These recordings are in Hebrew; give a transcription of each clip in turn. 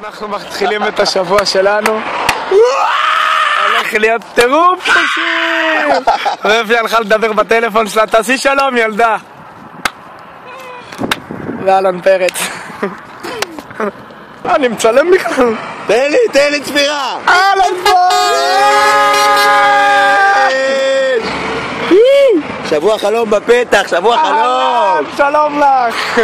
אנחנו מתחילים את השבוע שלנו. הולך להיות טירוף פשוט. רפי הלכה לדבר בטלפון שלה, תעשי שלום ילדה. ואלון פרץ. אני מצלם בכלל. תן לי צפירה. אלון פרץ. שבוע חלום בפתח, שבוע חלום. שלום לך.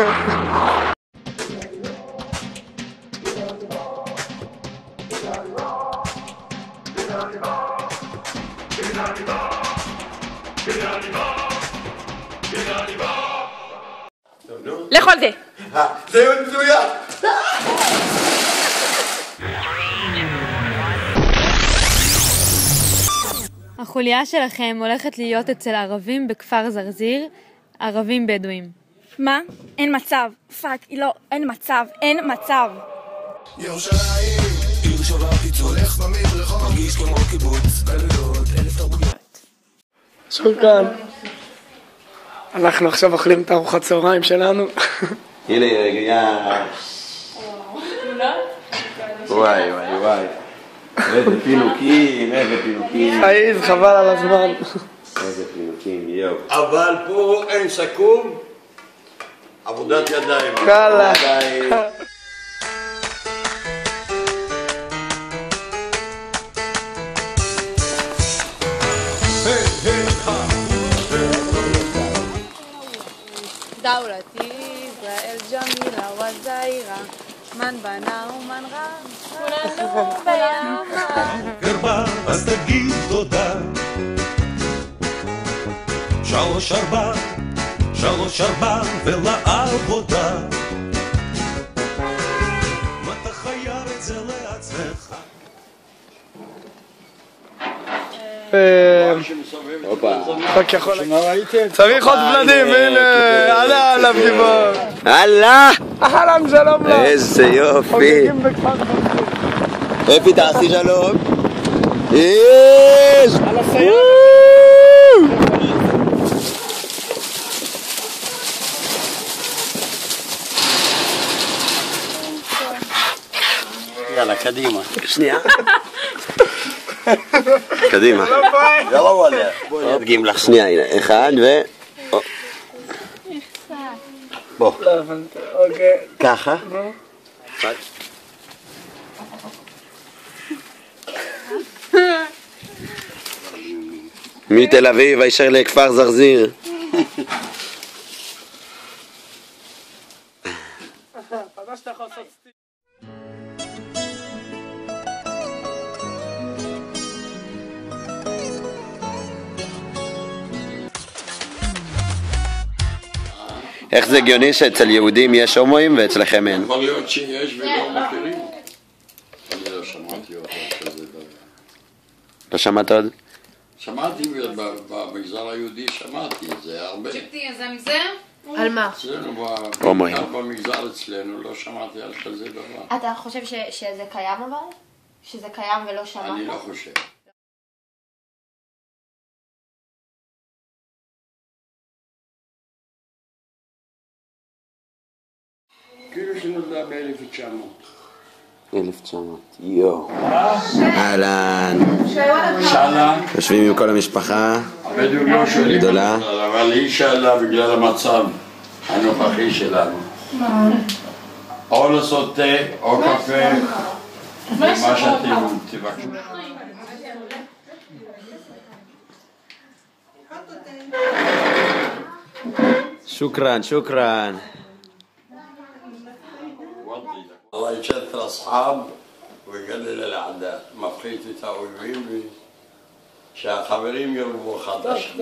לכל זה. זהו מדויק. החוליה שלכם הולכת להיות אצל ערבים בכפר זרזיר, ערבים בדואים. מה? אין מצב. פאק, לא, אין מצב. ירושלים, עיר שווה פיצוץ, הולך במדרחוב, מרגיש כמו קיבוץ, גלויות, 1000 תרבויות. שוקרן. אנחנו עכשיו אוכלים את ארוחת צהריים שלנו. הנה רגע. וואי. איזה פינוקים. חייז, חבל על הזמן. איזה פינוקים, יואו. אבל פה אין סכו"ם, עבודת ידיים. קלה. דאולתי, ישראל ג'מילה וזעירה, מן בנה ומן רע, כולנו ביחד. גרבה, אז תגיד תודה. 3-4 ולעבודה. ואתה חייב את זה לעצמך. רק יכול... צריך עוד בלדים, הנה, עלה עליו גיבור. אללה! אהלן, שלום לך. איזה יופי. חוגגים בכפר זרזיר. אפי תעשי שלום. יש! על הסייעת. יאללה, קדימה. שנייה. קדימה. יאללה וואלה. בואי נדגים לך. שנייה, הנה, אחד ו... בוא. אוקיי. ככה. מתל אביב הישר לכפר זרזיר. איך זה הגיוני שאצל יהודים יש הומואים ואצלכם אין? יכול להיות שיש ולא מכירים. אני לא שמעתי אותו כזה דבר. לא שמעת עוד? שמעתי במגזר היהודי, שמעתי, זה הרבה. שבתי, זה מזה? על מה? אצלנו, הומואים. במגזר אצלנו, לא שמעתי על כזה דבר. אתה חושב שזה קיים אבל? שזה קיים ולא שמעת? אני לא חושב. כאילו שנולדה ב-1900. 1900, יואו. אהלן. שאלה. יושבים עם כל המשפחה. הבדואים לא שואלים, גדולה. אבל היא שאלה בגלל המצב הנוכחי שלנו. או לעשות תה, או קפה, מה שאתם תבקשו. שוקרן. الله يشتت الأصحاب ويقلل الأعداء مفخيت تاويبين שהחברים ירבו חדש.